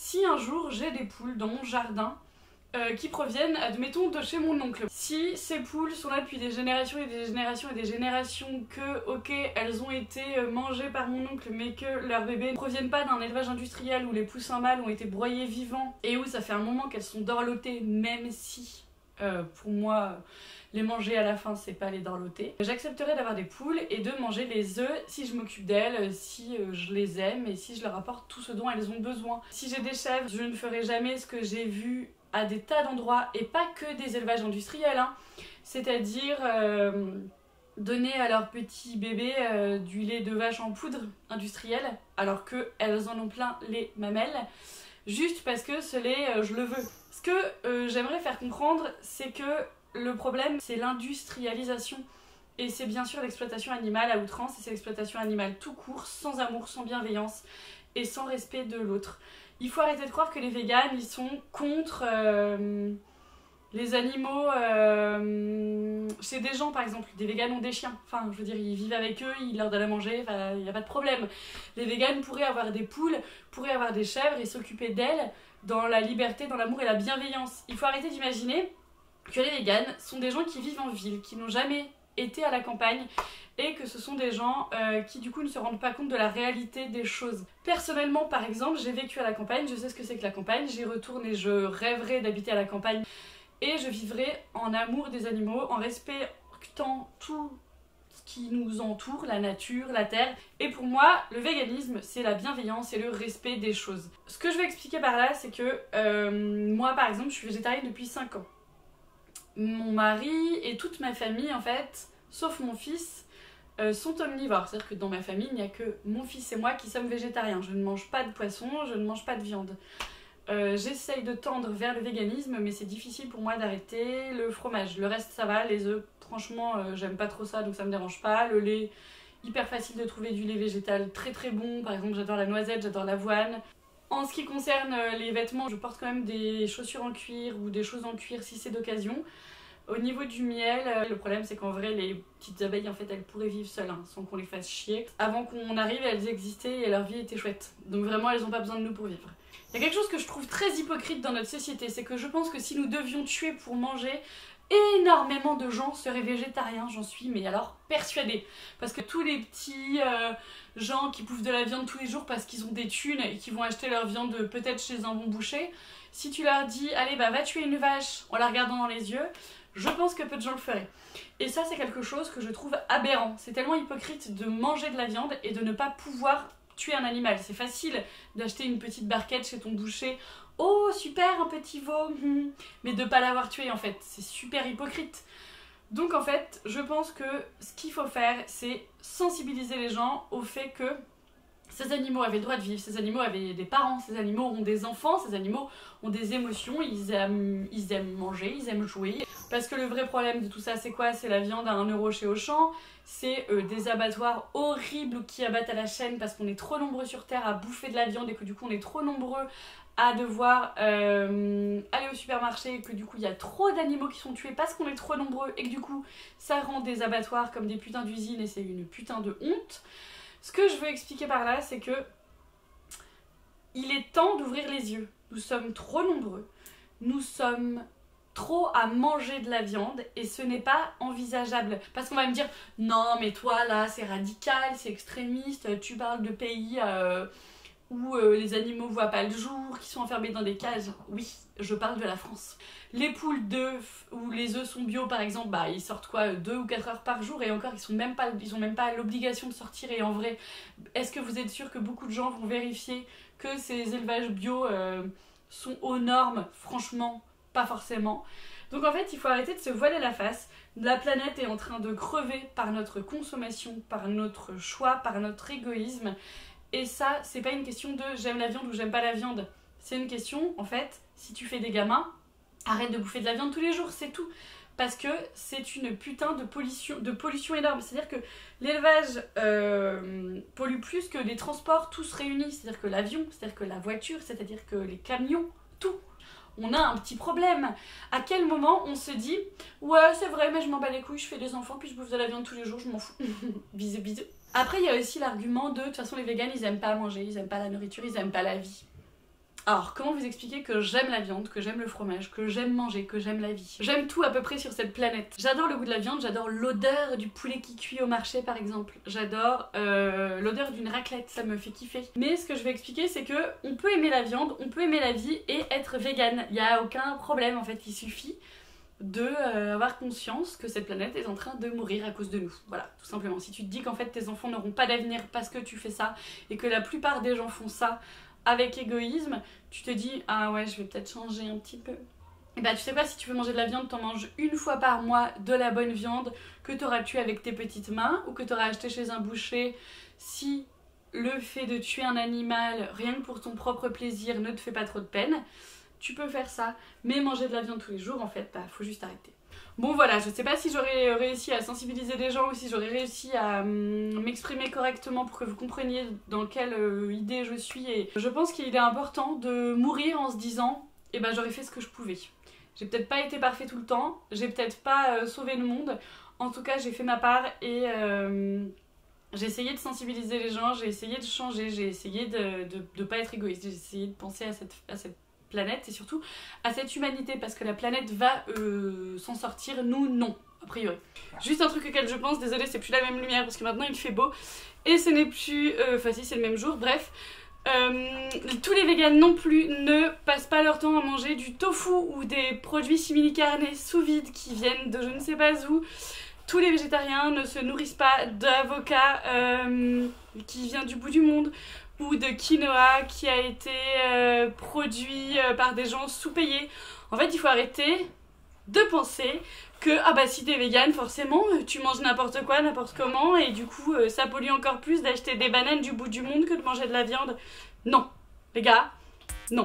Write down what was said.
Si un jour j'ai des poules dans mon jardin qui proviennent, admettons, de chez mon oncle. Si ces poules sont là depuis des générations et des générations et des générations, que, ok, elles ont été mangées par mon oncle, mais que leurs bébés ne proviennent pas d'un élevage industriel où les poussins mâles ont été broyés vivants et où ça fait un moment qu'elles sont dorlotées, même si, pour moi, les manger à la fin, c'est pas les dorloter. J'accepterais d'avoir des poules et de manger les œufs si je m'occupe d'elles, si je les aime et si je leur apporte tout ce dont elles ont besoin. Si j'ai des chèvres, je ne ferai jamais ce que j'ai vu à des tas d'endroits, et pas que des élevages industriels, hein. C'est-à-dire donner à leurs petits bébés du lait de vache en poudre industriel, alors qu'elles en ont plein les mamelles, juste parce que ce lait, je le veux. Ce que j'aimerais faire comprendre, c'est que le problème, c'est l'industrialisation. Et c'est bien sûr l'exploitation animale à outrance, et c'est l'exploitation animale tout court, sans amour, sans bienveillance, et sans respect de l'autre. Il faut arrêter de croire que les véganes, ils sont contre les animaux. Chez des gens, par exemple, des véganes ont des chiens. Enfin, je veux dire, ils vivent avec eux, ils leur donnent à manger, enfin, il n'y a pas de problème. Les véganes pourraient avoir des poules, pourraient avoir des chèvres et s'occuper d'elles dans la liberté, dans l'amour et la bienveillance. Il faut arrêter d'imaginer que les véganes sont des gens qui vivent en ville, qui n'ont jamais été à la campagne, et que ce sont des gens qui du coup ne se rendent pas compte de la réalité des choses. Personnellement, par exemple, j'ai vécu à la campagne, je sais ce que c'est que la campagne, j'y retourne et je rêverais d'habiter à la campagne, et je vivrais en amour des animaux, en respectant tout ce qui nous entoure, la nature, la terre. Et pour moi, le véganisme, c'est la bienveillance et le respect des choses. Ce que je veux expliquer par là, c'est que moi, par exemple, je suis végétarienne depuis 5 ans. Mon mari et toute ma famille, en fait, sauf mon fils, sont omnivores. C'est-à-dire que dans ma famille, il n'y a que mon fils et moi qui sommes végétariens. Je ne mange pas de poisson, je ne mange pas de viande. J'essaye de tendre vers le véganisme, mais c'est difficile pour moi d'arrêter le fromage. Le reste, ça va. Les œufs, franchement, j'aime pas trop ça, donc ça me dérange pas. Le lait, hyper facile de trouver du lait végétal très très bon. Par exemple, j'adore la noisette, j'adore l'avoine. En ce qui concerne les vêtements, je porte quand même des chaussures en cuir ou des choses en cuir si c'est d'occasion. Au niveau du miel, le problème c'est qu'en vrai les petites abeilles en fait elles pourraient vivre seules hein, sans qu'on les fasse chier. Avant qu'on arrive elles existaient et leur vie était chouette. Donc vraiment elles n'ont pas besoin de nous pour vivre. Il y a quelque chose que je trouve très hypocrite dans notre société, c'est que je pense que si nous devions tuer pour manger, énormément de gens seraient végétariens, j'en suis mais alors persuadée. Parce que tous les petits gens qui bouffent de la viande tous les jours parce qu'ils ont des thunes et qui vont acheter leur viande peut-être chez un bon boucher, si tu leur dis allez bah va tuer une vache en la regardant dans les yeux, je pense que peu de gens le feraient. Et ça c'est quelque chose que je trouve aberrant. C'est tellement hypocrite de manger de la viande et de ne pas pouvoir tuer un animal. C'est facile d'acheter une petite barquette chez ton boucher. Oh super un petit veau, mais de pas l'avoir tué en fait. C'est super hypocrite. Donc en fait je pense que ce qu'il faut faire c'est sensibiliser les gens au fait que ces animaux avaient le droit de vivre, ces animaux avaient des parents, ces animaux ont des enfants, ces animaux ont des émotions, ils aiment manger, ils aiment jouer. Parce que le vrai problème de tout ça, c'est quoi? C'est la viande à 1 € chez Auchan, c'est des abattoirs horribles qui abattent à la chaîne parce qu'on est trop nombreux sur Terre à bouffer de la viande et que du coup on est trop nombreux à devoir aller au supermarché et que du coup il y a trop d'animaux qui sont tués parce qu'on est trop nombreux et que du coup ça rend des abattoirs comme des putains d'usines et c'est une putain de honte. Ce que je veux expliquer par là, c'est que il est temps d'ouvrir les yeux. Nous sommes trop nombreux, nous sommes trop à manger de la viande et ce n'est pas envisageable. Parce qu'on va me dire, non mais toi là c'est radical, c'est extrémiste, tu parles de pays où les animaux voient pas le jour, qui sont enfermés dans des cages. Oui, je parle de la France. Les poules d'œufs où les œufs sont bio par exemple, bah ils sortent quoi 2 ou 4 heures par jour et encore ils ont même pas l'obligation de sortir. Et en vrai, est-ce que vous êtes sûr que beaucoup de gens vont vérifier que ces élevages bio sont aux normes? Franchement, pas forcément. Donc en fait, il faut arrêter de se voiler la face. La planète est en train de crever par notre consommation, par notre choix, par notre égoïsme. Et ça, c'est pas une question de j'aime la viande ou j'aime pas la viande. C'est une question, en fait, si tu fais des gamins, arrête de bouffer de la viande tous les jours, c'est tout. Parce que c'est une putain de pollution énorme. C'est-à-dire que l'élevage pollue plus que les transports tous réunis. C'est-à-dire que l'avion, c'est-à-dire que la voiture, c'est-à-dire que les camions, tout. On a un petit problème. À quel moment on se dit ouais c'est vrai mais je m'en bats les couilles, je fais des enfants puis je bouffe de la viande tous les jours, je m'en fous. Bisous bisous. Après il y a aussi l'argument de toute façon les véganes ils aiment pas manger, ils aiment pas la nourriture, ils aiment pas la vie. Alors, comment vous expliquer que j'aime la viande, que j'aime le fromage, que j'aime manger, que j'aime la vie? J'aime tout à peu près sur cette planète. J'adore le goût de la viande, j'adore l'odeur du poulet qui cuit au marché par exemple. J'adore l'odeur d'une raclette, ça me fait kiffer. Mais ce que je vais expliquer, c'est que on peut aimer la viande, on peut aimer la vie et être vegan. Il n'y a aucun problème en fait, il suffit de avoir conscience que cette planète est en train de mourir à cause de nous. Voilà, tout simplement. Si tu te dis qu'en fait tes enfants n'auront pas d'avenir parce que tu fais ça et que la plupart des gens font ça avec égoïsme, tu te dis ah ouais je vais peut-être changer un petit peu. Et bah tu sais quoi, si tu veux manger de la viande, t'en manges une fois par mois de la bonne viande que t'auras tuée avec tes petites mains ou que t'auras acheté chez un boucher. Si le fait de tuer un animal rien que pour ton propre plaisir ne te fait pas trop de peine, tu peux faire ça. Mais manger de la viande tous les jours en fait, bah faut juste arrêter. Bon voilà, je sais pas si j'aurais réussi à sensibiliser des gens ou si j'aurais réussi à m'exprimer correctement pour que vous compreniez dans quelle idée je suis, et je pense qu'il est important de mourir en se disant eh ben j'aurais fait ce que je pouvais. J'ai peut-être pas été parfait tout le temps, j'ai peut-être pas sauvé le monde, en tout cas j'ai fait ma part et j'ai essayé de sensibiliser les gens, j'ai essayé de changer, j'ai essayé de pas être égoïste, j'ai essayé de penser à cette planète et surtout à cette humanité parce que la planète va s'en sortir, nous non, a priori. Juste un truc auquel je pense, désolée c'est plus la même lumière parce que maintenant il fait beau et ce n'est plus, enfin si c'est le même jour, bref. Tous les véganes non plus ne passent pas leur temps à manger du tofu ou des produits simili-carnés sous vide qui viennent de je ne sais pas où. Tous les végétariens ne se nourrissent pas d'avocat qui vient du bout du monde ou de quinoa qui a été produit par des gens sous-payés. En fait, il faut arrêter de penser que ah bah si t'es vegan, forcément tu manges n'importe quoi, n'importe comment et du coup ça pollue encore plus d'acheter des bananes du bout du monde que de manger de la viande. Non, les gars, non.